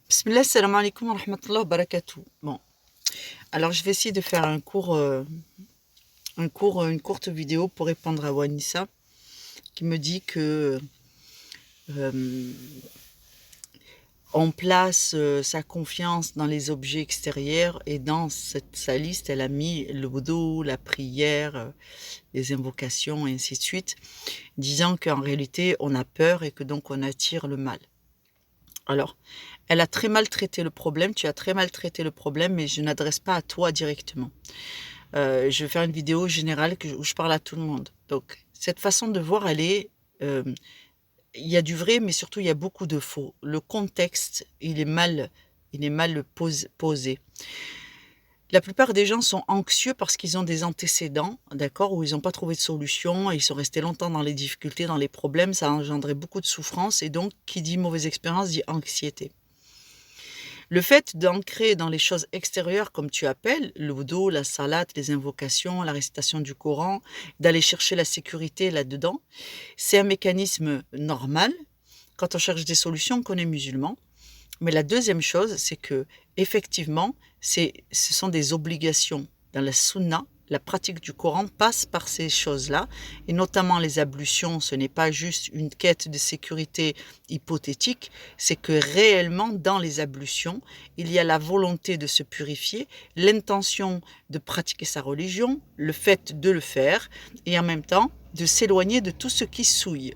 Bismillah, salam alaikum wa rahmatullah wa barakatuh. Bon, alors je vais essayer de faire une courte vidéo pour répondre à Wanissa qui me dit que euh, on place sa confiance dans les objets extérieurs et dans sa liste, elle a mis le wudu, la prière, les invocations et ainsi de suite, disant qu'en réalité on a peur et que donc on attire le mal. Alors, elle a très mal traité le problème, tu as très mal traité le problème, mais je n'adresse pas à toi directement. Je vais faire une vidéo générale où je parle à tout le monde. Donc, cette façon de voir, euh, il y a du vrai, mais surtout il y a beaucoup de faux. Le contexte, il est mal posé. La plupart des gens sont anxieux parce qu'ils ont des antécédents, d'accord, où ils n'ont pas trouvé de solution, et ils sont restés longtemps dans les difficultés, dans les problèmes, ça a engendré beaucoup de souffrance, et donc, qui dit mauvaise expérience dit anxiété. Le fait d'ancrer dans les choses extérieures, comme tu appelles, le wudu, la salat, les invocations, la récitation du Coran, d'aller chercher la sécurité là-dedans, c'est un mécanisme normal. Quand on cherche des solutions, qu'on est musulman. Mais la deuxième chose, c'est que effectivement, ce sont des obligations. Dans la sunna, la pratique du Coran passe par ces choses-là, et notamment les ablutions. Ce n'est pas juste une quête de sécurité hypothétique, c'est que réellement, dans les ablutions, il y a la volonté de se purifier, l'intention de pratiquer sa religion, le fait de le faire, et en même temps, de s'éloigner de tout ce qui souille.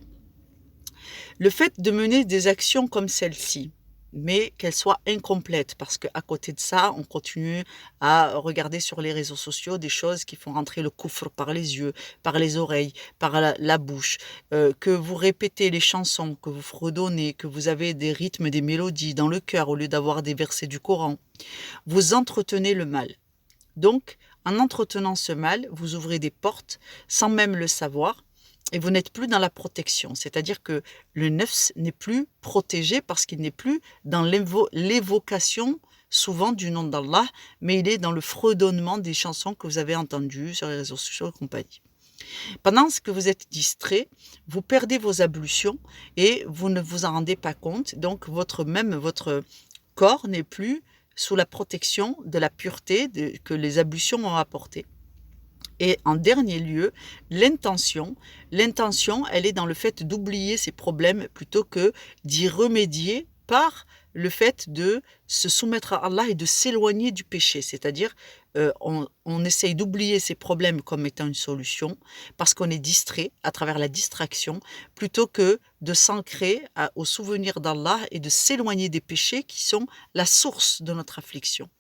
Le fait de mener des actions comme celle-ci, mais qu'elles soient incomplètes, parce qu'à côté de ça, on continue à regarder sur les réseaux sociaux des choses qui font rentrer le coufre par les yeux, par les oreilles, par la bouche, que vous répétez les chansons, que vous fredonnez, que vous avez des rythmes, des mélodies dans le cœur au lieu d'avoir des versets du Coran. Vous entretenez le mal. Donc, en entretenant ce mal, vous ouvrez des portes sans même le savoir, et vous n'êtes plus dans la protection. C'est-à-dire que le nefs n'est plus protégé parce qu'il n'est plus dans l'évocation souvent du nom d'Allah, mais il est dans le fredonnement des chansons que vous avez entendues sur les réseaux sociaux et compagnie. Pendant que vous êtes distrait, vous perdez vos ablutions et vous ne vous en rendez pas compte. Donc votre corps n'est plus sous la protection de la pureté que les ablutions ont apportée. Et en dernier lieu, l'intention. L'intention, elle est dans le fait d'oublier ses problèmes plutôt que d'y remédier par le fait de se soumettre à Allah et de s'éloigner du péché. C'est-à-dire, on essaye d'oublier ses problèmes comme étant une solution parce qu'on est distrait à travers la distraction plutôt que de s'ancrer au souvenir d'Allah et de s'éloigner des péchés qui sont la source de notre affliction.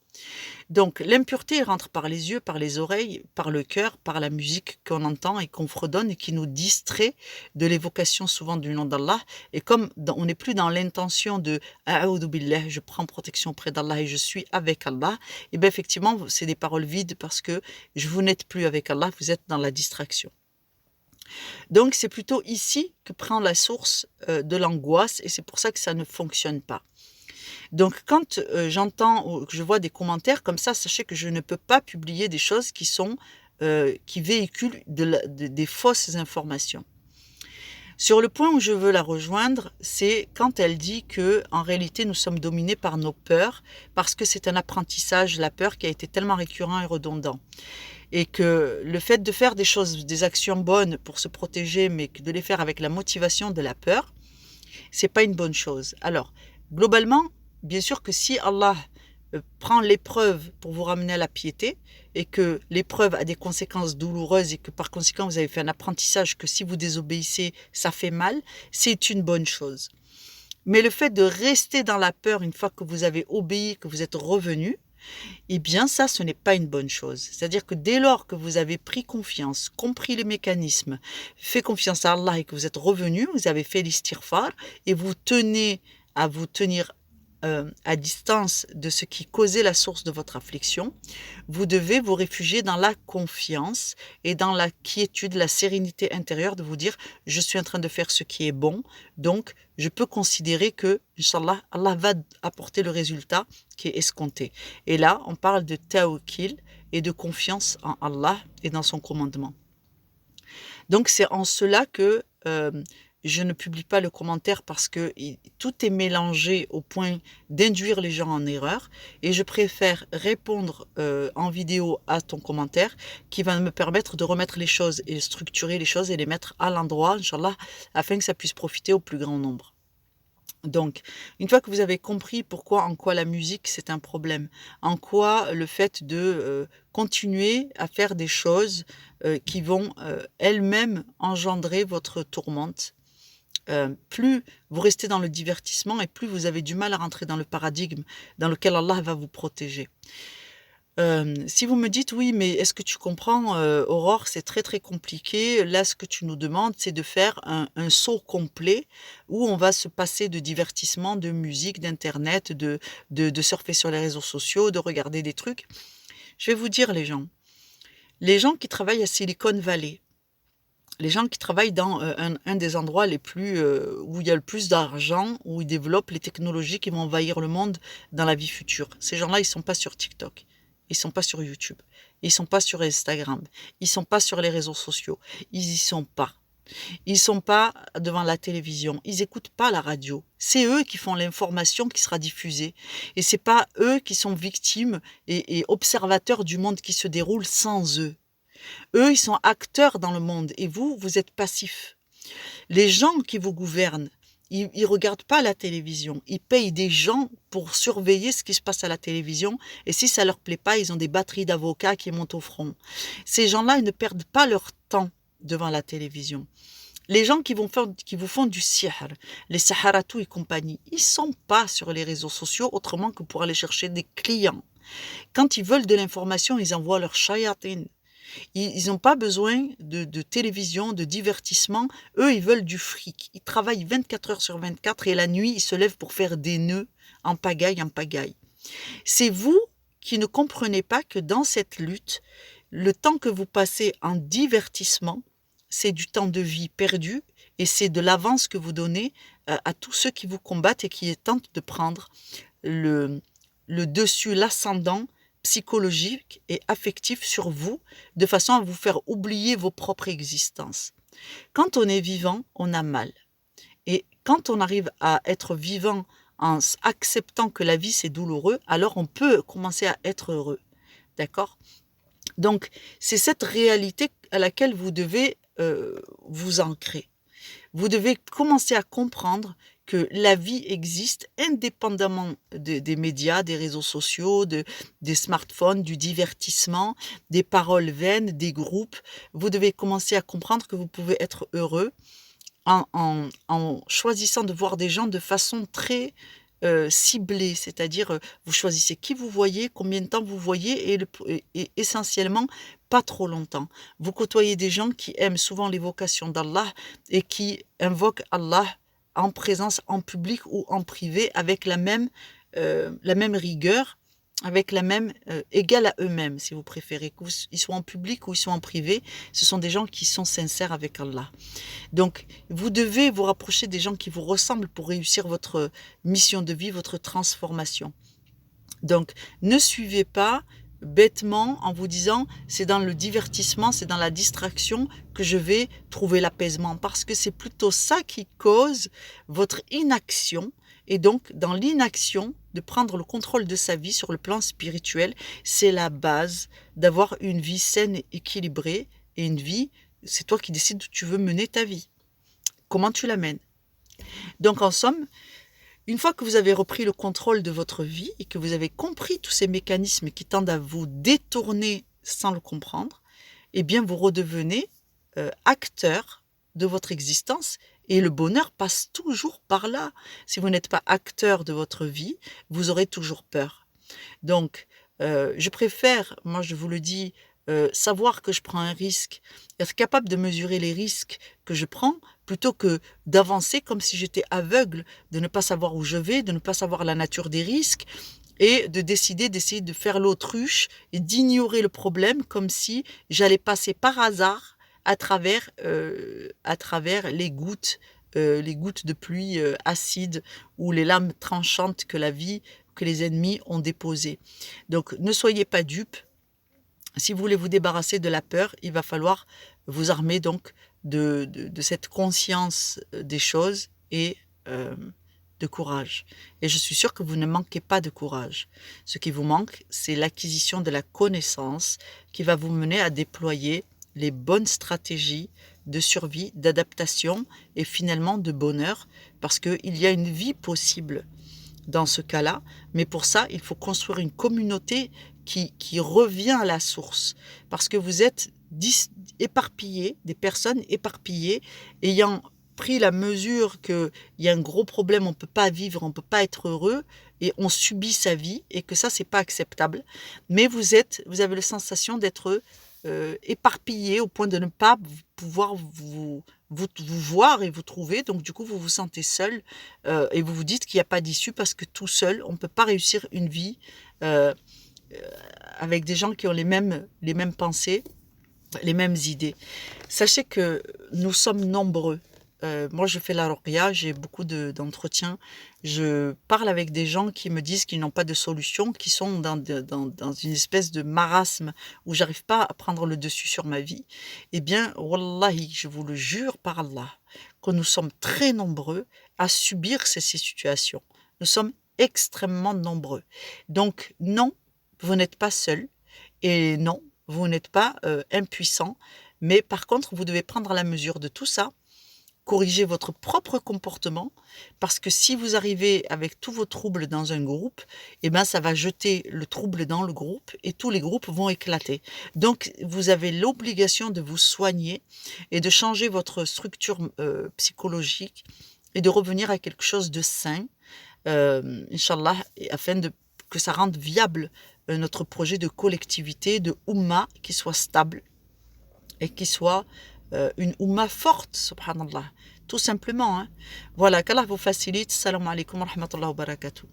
Donc l'impureté rentre par les yeux, par les oreilles, par le cœur, par la musique qu'on entend et qu'on fredonne et qui nous distrait de l'évocation souvent du nom d'Allah. Et comme on n'est plus dans l'intention de A'oudou billah, je prends protection auprès d'Allah et je suis avec Allah, et bien effectivement, c'est des paroles vides parce que vous n'êtes plus avec Allah, vous êtes dans la distraction. Donc c'est plutôt ici que prend la source de l'angoisse, et c'est pour ça que ça ne fonctionne pas. Donc quand j'entends ou que je vois des commentaires comme ça, sachez que je ne peux pas publier des choses qui véhiculent des fausses informations. Sur le point où je veux la rejoindre, c'est quand elle dit que en réalité nous sommes dominés par nos peurs parce que c'est un apprentissage, la peur qui a été tellement récurrent et redondant. Et que le fait de faire des actions bonnes pour se protéger, mais de les faire avec la motivation de la peur, c'est pas une bonne chose. Alors, globalement, bien sûr que si Allah prend l'épreuve pour vous ramener à la piété et que l'épreuve a des conséquences douloureuses et que par conséquent vous avez fait un apprentissage que si vous désobéissez, ça fait mal, c'est une bonne chose. Mais le fait de rester dans la peur une fois que vous avez obéi, que vous êtes revenu, eh bien ça, ce n'est pas une bonne chose. C'est-à-dire que dès lors que vous avez pris confiance, compris les mécanismes, fait confiance à Allah et que vous êtes revenu, vous avez fait l'istighfar et vous tenez à vous tenir à distance de ce qui causait la source de votre affliction, vous devez vous réfugier dans la confiance et dans la quiétude, la sérénité intérieure de vous dire « je suis en train de faire ce qui est bon, donc je peux considérer que, Inch'Allah, Allah va apporter le résultat qui est escompté ». Et là, on parle de tawakkil et de confiance en Allah et dans son commandement. Donc c'est en cela que je ne publie pas le commentaire parce que tout est mélangé au point d'induire les gens en erreur et je préfère répondre en vidéo à ton commentaire qui va me permettre de remettre les choses et structurer les choses et les mettre à l'endroit, Inch'Allah, afin que ça puisse profiter au plus grand nombre. Donc, une fois que vous avez compris pourquoi, en quoi la musique c'est un problème, en quoi le fait de continuer à faire des choses qui vont elles-mêmes engendrer votre tourmente, plus vous restez dans le divertissement et plus vous avez du mal à rentrer dans le paradigme dans lequel Allah va vous protéger. Si vous me dites: «Oui, mais est-ce que tu comprends, Aurore, c'est très, très compliqué. Là, ce que tu nous demandes, c'est de faire un saut complet où on va se passer de divertissement, de musique, d'internet, de surfer sur les réseaux sociaux, de regarder des trucs». Je vais vous dire les gens qui travaillent à Silicon Valley, les gens qui travaillent dans, un des endroits les plus, où il y a le plus d'argent, où ils développent les technologies qui vont envahir le monde dans la vie future. Ces gens-là, ils sont pas sur TikTok, ils sont pas sur YouTube, ils sont pas sur Instagram, ils sont pas sur les réseaux sociaux, ils y sont pas. Ils sont pas devant la télévision, ils écoutent pas la radio. C'est eux qui font l'information qui sera diffusée et c'est pas eux qui sont victimes et observateurs du monde qui se déroule sans eux. Eux, ils sont acteurs dans le monde et vous, vous êtes passifs. Les gens qui vous gouvernent, ils regardent pas la télévision. Ils payent des gens pour surveiller ce qui se passe à la télévision et si ça leur plaît pas, ils ont des batteries d'avocats qui montent au front. Ces gens-là, ils ne perdent pas leur temps devant la télévision. Les gens qui vous font du sihr, les saharatou et compagnie, ils sont pas sur les réseaux sociaux autrement que pour aller chercher des clients. Quand ils veulent de l'information, ils envoient leur shayatin. Ils n'ont pas besoin de télévision, de divertissement. Eux, ils veulent du fric. Ils travaillent 24 heures sur 24 et la nuit, ils se lèvent pour faire des nœuds en pagaille, en pagaille. C'est vous qui ne comprenez pas que dans cette lutte, le temps que vous passez en divertissement, c'est du temps de vie perdu et c'est de l'avance que vous donnez à tous ceux qui vous combattent et qui tentent de prendre le, le dessus, l'ascendant psychologique et affectif sur vous, de façon à vous faire oublier vos propres existences. Quand on est vivant, on a mal. Et quand on arrive à être vivant en acceptant que la vie c'est douloureux, alors on peut commencer à être heureux. D'accord? Donc, c'est cette réalité à laquelle vous devez vous ancrer. Vous devez commencer à comprendre que la vie existe indépendamment des médias, des réseaux sociaux, des smartphones, du divertissement, des paroles vaines, des groupes. Vous devez commencer à comprendre que vous pouvez être heureux en choisissant de voir des gens de façon très ciblée, c'est-à-dire vous choisissez qui vous voyez, combien de temps vous voyez et essentiellement pas trop longtemps. Vous côtoyez des gens qui aiment souvent l'évocation d'Allah et qui invoquent Allah en présence, en public ou en privé avec la même rigueur, avec la même égale à eux-mêmes si vous préférez, qu'ils soient en public ou ils soient en privé, ce sont des gens qui sont sincères avec Allah. Donc, vous devez vous rapprocher des gens qui vous ressemblent pour réussir votre mission de vie, votre transformation. Donc, ne suivez pas bêtement en vous disant c'est dans le divertissement, c'est dans la distraction que je vais trouver l'apaisement parce que c'est plutôt ça qui cause votre inaction et donc dans l'inaction de prendre le contrôle de sa vie sur le plan spirituel, c'est la base d'avoir une vie saine et équilibrée et une vie, c'est toi qui décides où tu veux mener ta vie. Comment tu l'amènes? Donc en somme, une fois que vous avez repris le contrôle de votre vie et que vous avez compris tous ces mécanismes qui tendent à vous détourner sans le comprendre, eh bien vous redevenez acteur de votre existence et le bonheur passe toujours par là. Si vous n'êtes pas acteur de votre vie, vous aurez toujours peur. Donc, je préfère, moi je vous le dis, savoir que je prends un risque, être capable de mesurer les risques que je prends, plutôt que d'avancer comme si j'étais aveugle, de ne pas savoir où je vais, de ne pas savoir la nature des risques et d'essayer de faire l'autruche et d'ignorer le problème comme si j'allais passer par hasard à travers les gouttes de pluie acide ou les lames tranchantes que les ennemis ont déposées. Donc ne soyez pas dupes. Si vous voulez vous débarrasser de la peur, il va falloir vous armer donc de cette conscience des choses et de courage. Et je suis sûre que vous ne manquez pas de courage. Ce qui vous manque, c'est l'acquisition de la connaissance qui va vous mener à déployer les bonnes stratégies de survie, d'adaptation et finalement de bonheur, parce qu'il y a une vie possible dans ce cas-là, mais pour ça, il faut construire une communauté qui revient à la source, parce que vous êtes éparpillés, des personnes éparpillées, ayant pris la mesure qu'il y a un gros problème, on ne peut pas vivre, on ne peut pas être heureux, et on subit sa vie, et que ça, c'est pas acceptable. Mais vous avez la sensation d'être éparpillé au point de ne pas pouvoir vous voir et vous trouver. Donc du coup, vous vous sentez seul et vous vous dites qu'il n'y a pas d'issue parce que tout seul, on ne peut pas réussir une vie euh, avec des gens qui ont les mêmes pensées, les mêmes idées. Sachez que nous sommes nombreux. Moi, je fais la ruqya, j'ai beaucoup d'entretiens. Je parle avec des gens qui me disent qu'ils n'ont pas de solution, qui sont dans une espèce de marasme où j'arrive pas à prendre le dessus sur ma vie. Eh bien, wallahi, je vous le jure par Allah, que nous sommes très nombreux à subir ces situations. Nous sommes extrêmement nombreux. Donc, non, vous n'êtes pas seul. Et non, vous n'êtes pas impuissant. Mais par contre, vous devez prendre la mesure de tout ça, corriger votre propre comportement, parce que si vous arrivez avec tous vos troubles dans un groupe, eh ben, ça va jeter le trouble dans le groupe et tous les groupes vont éclater. Donc, vous avez l'obligation de vous soigner et de changer votre structure psychologique et de revenir à quelque chose de sain, Inch'Allah, afin que ça rende viable notre projet de collectivité, de Oumma qui soit stable et qui soit une Oumma forte, subhanallah. Tout simplement. Hein. Voilà, qu'Allah vous facilite. Salam alaikum wa rahmatullahi wa barakatuh.